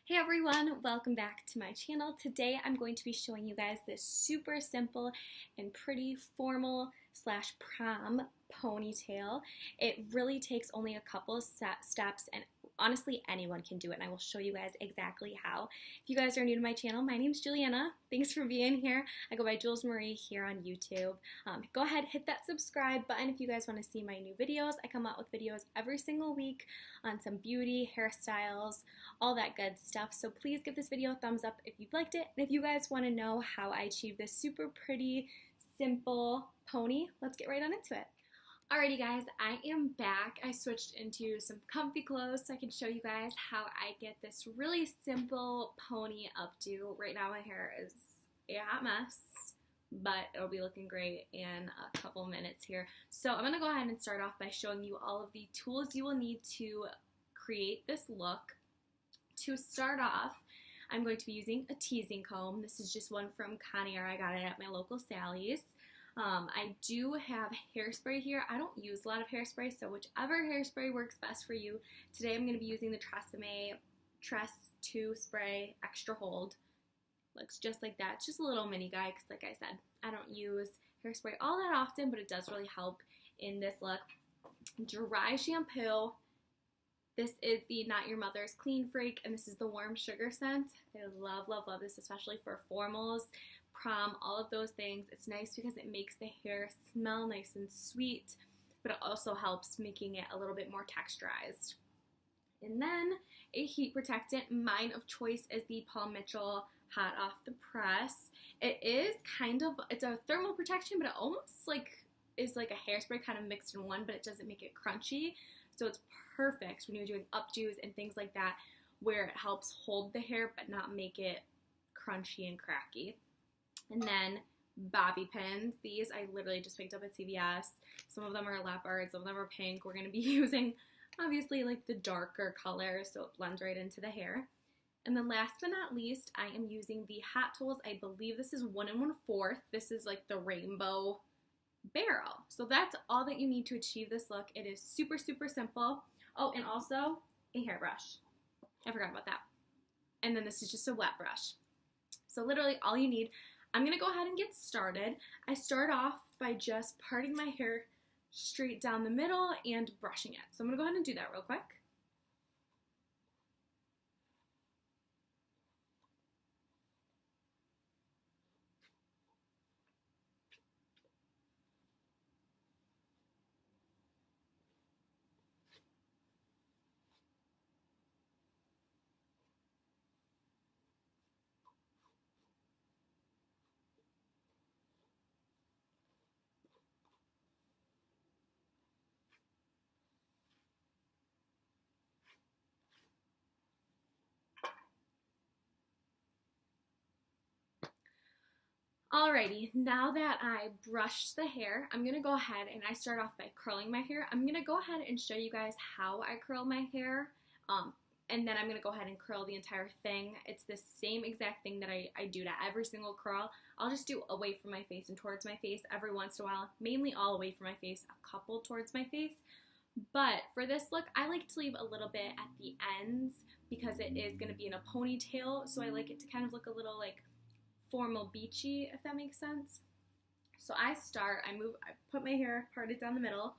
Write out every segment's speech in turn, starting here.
Hey everyone, welcome back to my channel. Today I'm going to be showing you guys this super simple and pretty formal slash prom ponytail. It really takes only a couple of steps and honestly anyone can do it, and I will show you guys exactly how. If you guys are new to my channel, my name is Juliana. Thanks for being here. I go by Jules Marrie here on YouTube. Go ahead, hit that subscribe button if you guys want to see my new videos. I come out with videos every single week on some beauty, hairstyles, all that good stuff. So please give this video a thumbs up if you've liked it. And if you guys want to know how I achieve this super pretty, simple pony, let's get right on into it. Alrighty guys, I am back. I switched into some comfy clothes so I can show you guys how I get this really simple pony updo. Right now my hair is a hot mess, but it'll be looking great in a couple minutes here. So I'm going to go ahead and start off by showing you all of the tools you will need to create this look. To start off, I'm going to be using a teasing comb. This is just one from Conair. I got it at my local Sally's. I do have hairspray here. I don't use a lot of hairspray, so whichever hairspray works best for you. Today I'm going to be using the Tresemme Tress 2 Spray Extra Hold. Looks just like that. It's just a little mini guy because, like I said, I don't use hairspray all that often, but it does really help in this look. Dry shampoo. This is the Not Your Mother's Clean Freak, and this is the Warm Sugar scent. I love, love, love this, especially for formals, prom, all of those things. It's nice because it makes the hair smell nice and sweet, but it also helps making it a little bit more texturized. And then a heat protectant. Mine of choice is the Paul Mitchell Hot Off the Press. It is it's a thermal protection, but it almost is like a hairspray kind of mixed in one, but it doesn't make it crunchy. So it's perfect when you're doing updos and things like that, where it helps hold the hair but not make it crunchy and cracky. And then bobby pins. These I literally just picked up at CVS. Some of them are leopard, some of them are pink. We're going to be using obviously like the darker color so it blends right into the hair. And then last but not least, I am using the Hot Tools. I believe this is 1 1/4. This is like the rainbow barrel. So that's all that you need to achieve this look. It is super, super simple. Oh, and also a hairbrush. I forgot about that. And then this is just a wet brush. So literally all you need. I'm going to go ahead and get started. I start off by just parting my hair straight down the middle and brushing it. So I'm going to go ahead and do that real quick. Alrighty, now that I brushed the hair, I'm going to go ahead and I start off by curling my hair. I'm going to go ahead and show you guys how I curl my hair, and then I'm going to go ahead and curl the entire thing. It's the same exact thing that I do to every single curl. I'll just do away from my face and towards my face every once in a while, mainly all away from my face, a couple towards my face. But for this look, I like to leave a little bit at the ends because it is going to be in a ponytail, so I like it to kind of look a little like formal beachy, if that makes sense. So I put my hair parted down the middle.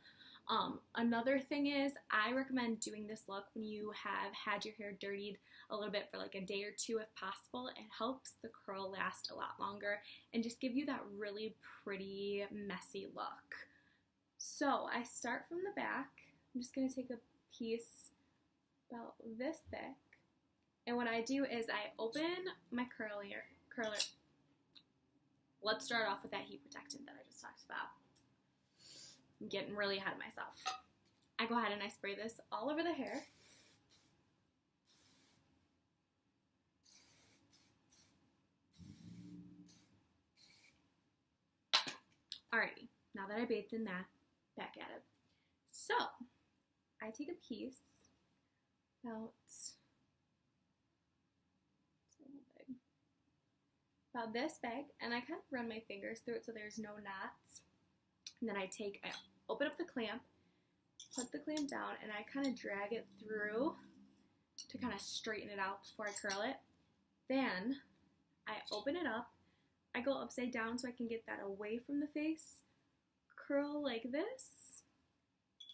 Another thing is I recommend doing this look when you have had your hair dirtied a little bit for like a day or two if possible. It helps the curl last a lot longer and just give you that really pretty messy look. So I start from the back. I'm just going to take a piece about this thick, and what I do is I open my curler. Let's start off with that heat protectant that I just talked about. I'm getting really ahead of myself. I go ahead and I spray this all over the hair. Alrighty, now that I bathed in that, back at it. So, I take a piece about this big, and I kind of run my fingers through it so there's no knots. And then I open up the clamp, put the clamp down, and I kind of drag it through to kind of straighten it out before I curl it. Then I open it up. I go upside down so I can get that away from the face. Curl like this.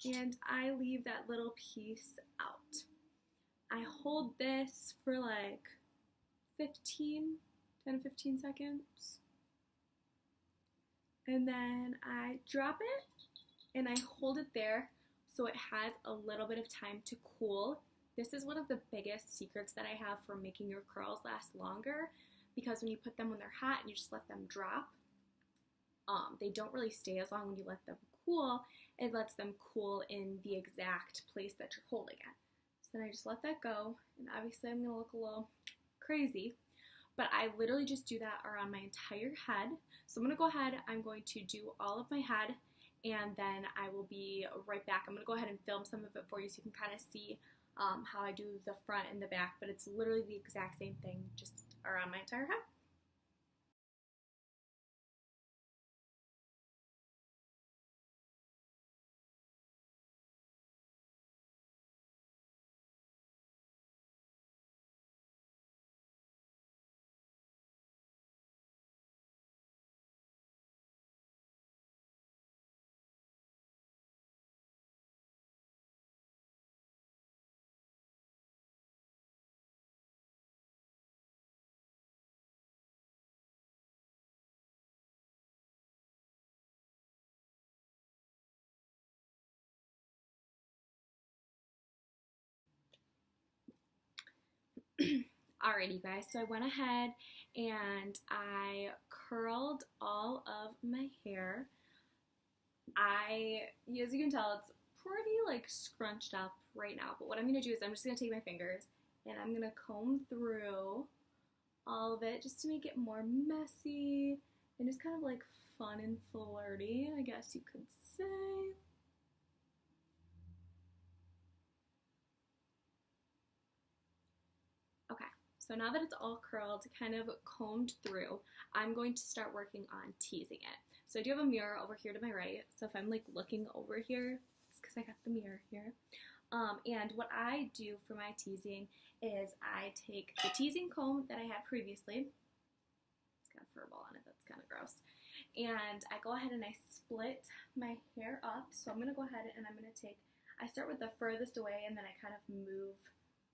And I leave that little piece out. I hold this for like 10 to 15 seconds. And then I drop it and I hold it there so it has a little bit of time to cool. This is one of the biggest secrets that I have for making your curls last longer, because when you put them when they're hot and you just let them drop, they don't really stay as long when you let them cool. It lets them cool in the exact place that you're holding it. So then I just let that go, and obviously I'm going to look a little crazy, but I literally just do that around my entire head. So I'm going to go ahead, I'm going to do all of my head, and then I will be right back. I'm going to go ahead and film some of it for you so you can kind of see how I do the front and the back, but it's literally the exact same thing, just around my entire head. Alrighty, you guys, so I went ahead and I curled all of my hair. As you can tell, it's pretty like scrunched up right now, but what I'm going to do is I'm just going to take my fingers and I'm going to comb through all of it just to make it more messy and just kind of like fun and flirty, I guess you could say. Okay, so now that it's all curled, kind of combed through, I'm going to start working on teasing it. So I do have a mirror over here to my right, so if I'm like looking over here, it's because I got the mirror here. And what I do for my teasing is I take the teasing comb that I had previously. It's got a fur ball on it, that's kind of gross. And I go ahead and I split my hair up. So I'm going to go ahead and I'm going to I start with the furthest away and then I kind of move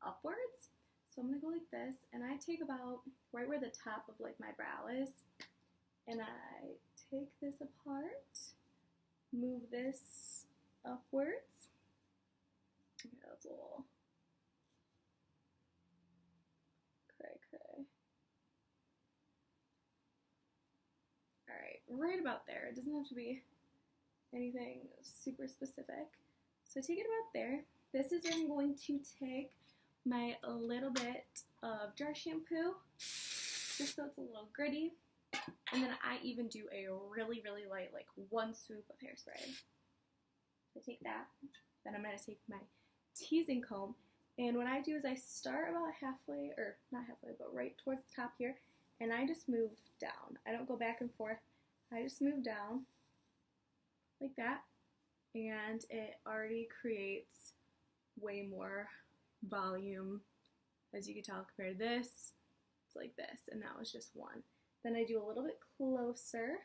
upwards. So I'm going to go like this, and I take about right where the top of like my brow is, and I take this apart, move this upwards. Okay, that's a little cray. Alright, right about there. It doesn't have to be anything super specific. So I take it about there. This is where I'm going to take my little bit of jar shampoo, just so it's a little gritty. And then I even do a really, really light, like one swoop of hairspray. So I take that. Then I'm going to take my teasing comb. And what I do is I start about halfway, or not halfway, but right towards the top here. And I just move down. I don't go back and forth. I just move down like that. And it already creates way more volume, as you can tell, compared to this. It's like this, and that was just one. Then I do a little bit closer,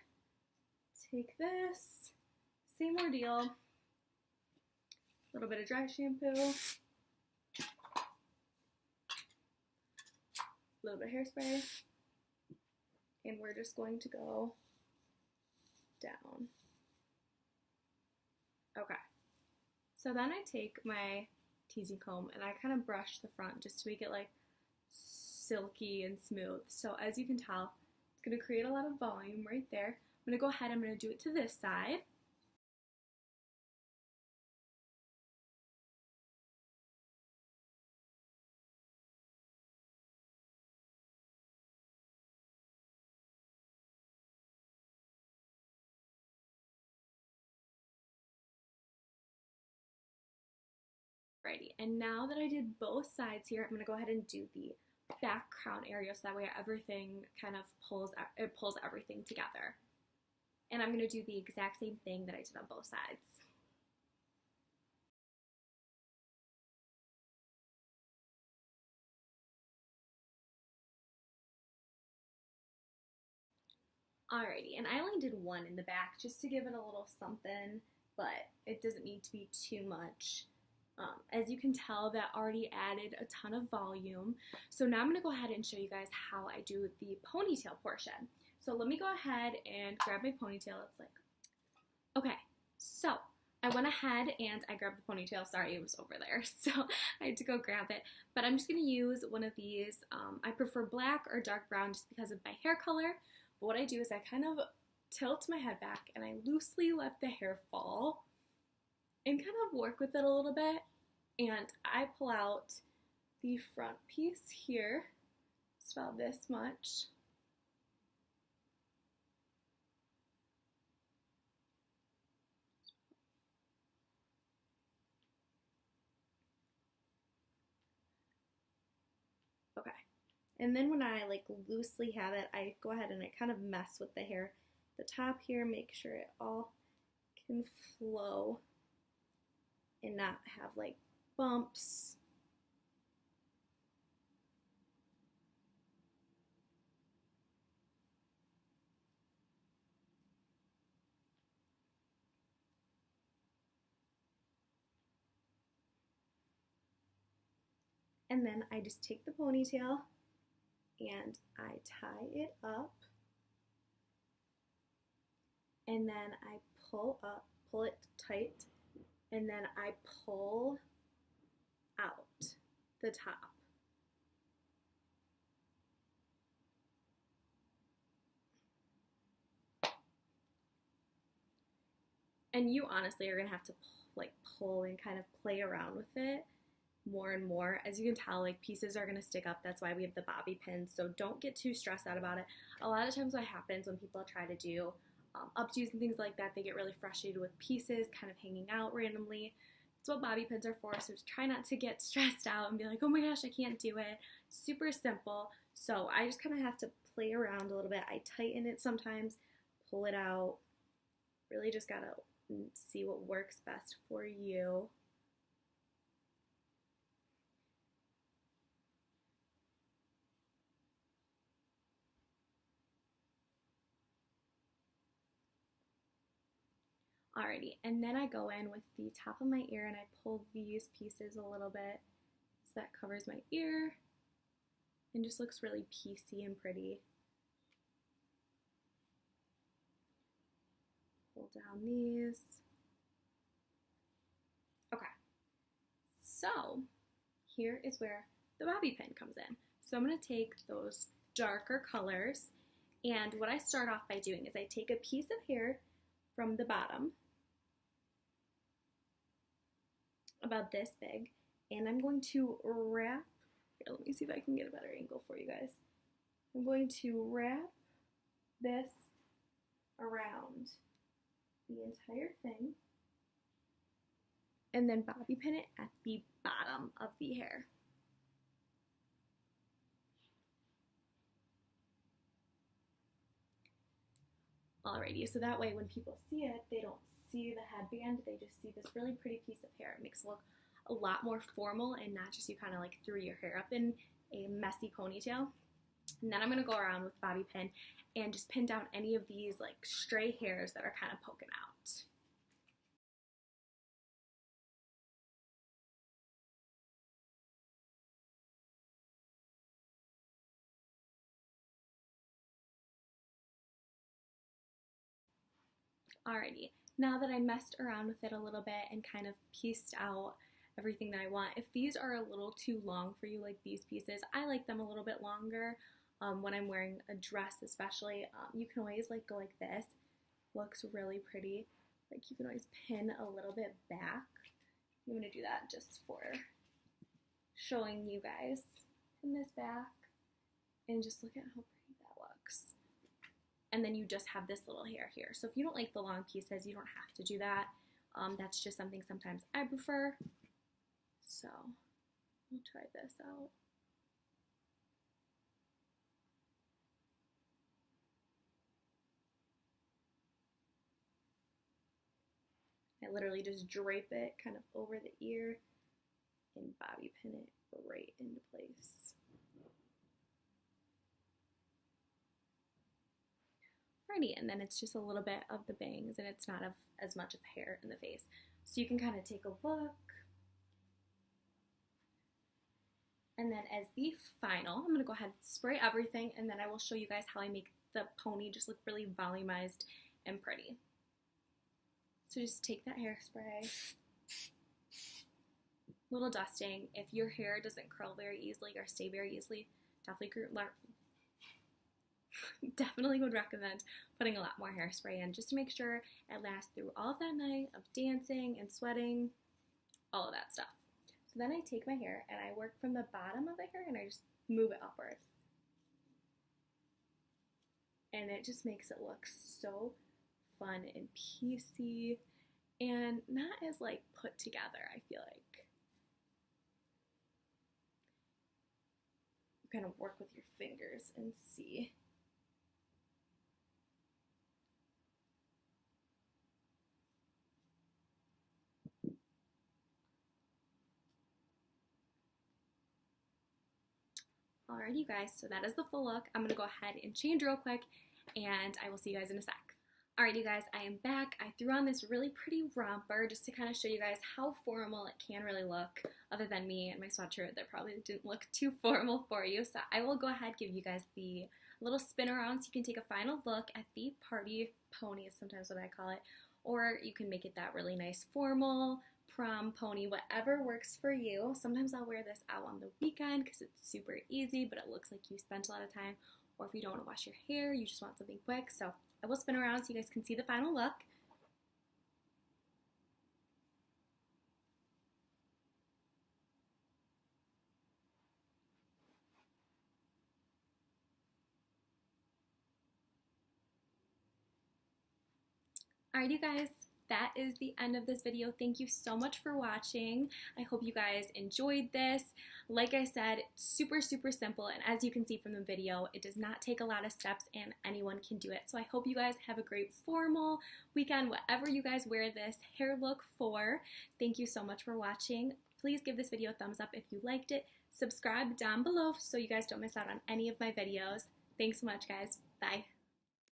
take this, same ordeal, a little bit of dry shampoo, a little bit of hairspray, and we're just going to go down. Okay, so then I take my teasing comb and I kind of brush the front just to make it like silky and smooth. So as you can tell, it's going to create a lot of volume right there. I'm going to go ahead, I'm going to do it to this side. Alrighty, and now that I did both sides here, I'm going to go ahead and do the back crown area so that way everything kind of pulls everything together. And I'm going to do the exact same thing that I did on both sides. Alrighty, and I only did one in the back just to give it a little something, but it doesn't need to be too much. As you can tell, that already added a ton of volume. So now I'm going to go ahead and show you guys how I do the ponytail portion. So let me go ahead and grab my ponytail. It's like, okay, so I went ahead and I grabbed the ponytail. Sorry, it was over there, so I had to go grab it. But I'm just going to use one of these. I prefer black or dark brown just because of my hair color. But what I do is I kind of tilt my head back and I loosely let the hair fall and kind of work with it a little bit. And I pull out the front piece here. It's about this much. Okay. And then when I like loosely have it, I go ahead and I kind of mess with the hair. The top here, make sure it all can flow and not have like bumps. And then I just take the ponytail and I tie it up. And then I pull it tight, and then I pull out the top. And you honestly are gonna have to like pull and kind of play around with it more and more. As you can tell, like pieces are gonna stick up. That's why we have the bobby pins. So don't get too stressed out about it. A lot of times what happens when people try to do updos and things like that, they get really frustrated with pieces kind of hanging out randomly. That's what bobby pins are for, so try not to get stressed out and be like, oh my gosh, I can't do it. Super simple. So I just kind of have to play around a little bit. I tighten it sometimes, pull it out. Really just gotta see what works best for you. Alrighty, and then I go in with the top of my ear and I pull these pieces a little bit so that covers my ear and just looks really piecey and pretty. Pull down these. Okay, so here is where the bobby pin comes in. So I'm going to take those darker colors, and what I start off by doing is I take a piece of hair from the bottom, about this big, and I'm going to wrap, here, let me see if I can get a better angle for you guys. I'm going to wrap this around the entire thing and then bobby pin it at the bottom of the hair. Alrighty, so that way when people see it, they don't see the headband, they just see this really pretty piece of hair. It makes it look a lot more formal and not just you kind of like threw your hair up in a messy ponytail. And then I'm going to go around with bobby pin and just pin down any of these like stray hairs that are kind of poking out. Alrighty, now that I messed around with it a little bit and kind of pieced out everything that I want, if these are a little too long for you, like these pieces, I like them a little bit longer. When I'm wearing a dress especially, you can always like go like this. Looks really pretty. Like you can always pin a little bit back. I'm going to do that just for showing you guys. Pin this back and just look at how pretty that looks. And then you just have this little hair here. So if you don't like the long pieces, you don't have to do that. That's just something sometimes I prefer. So we'll try this out. I literally just drape it kind of over the ear and bobby pin it right into place. pretty, and then it's just a little bit of the bangs and it's not as much of hair in the face. So you can kind of take a look. And then as the final, I'm going to go ahead and spray everything, and then I will show you guys how I make the pony just look really volumized and pretty. So just take that hairspray, little dusting. If your hair doesn't curl very easily or stay very easily, definitely would recommend putting a lot more hairspray in just to make sure it lasts through all of that night of dancing and sweating, all of that stuff. So then I take my hair and I work from the bottom of the hair and I just move it upward. And it just makes it look so fun and piecey and not as like put together, I feel like. You kind of work with your fingers and see. Alright, you guys, so that is the full look. I'm going to go ahead and change real quick, and I will see you guys in a sec. Alright, you guys, I am back. I threw on this really pretty romper just to kind of show you guys how formal it can really look. Other than me and my sweatshirt that probably didn't look too formal for you. So I will go ahead and give you guys the little spin around so you can take a final look at the party pony is sometimes what I call it. Or you can make it that really nice formal prom pony, whatever works for you. Sometimes I'll wear this out on the weekend because it's super easy, but it looks like you spent a lot of time. Or if you don't want to wash your hair, you just want something quick. So I will spin around so you guys can see the final look. Alright, you guys, that is the end of this video. Thank you so much for watching. I hope you guys enjoyed this. Like I said, it's super, super simple, and as you can see from the video, it does not take a lot of steps and anyone can do it. So I hope you guys have a great formal weekend, whatever you guys wear this hair look for. Thank you so much for watching. Please give this video a thumbs up if you liked it. Subscribe down below so you guys don't miss out on any of my videos. Thanks so much, guys. Bye.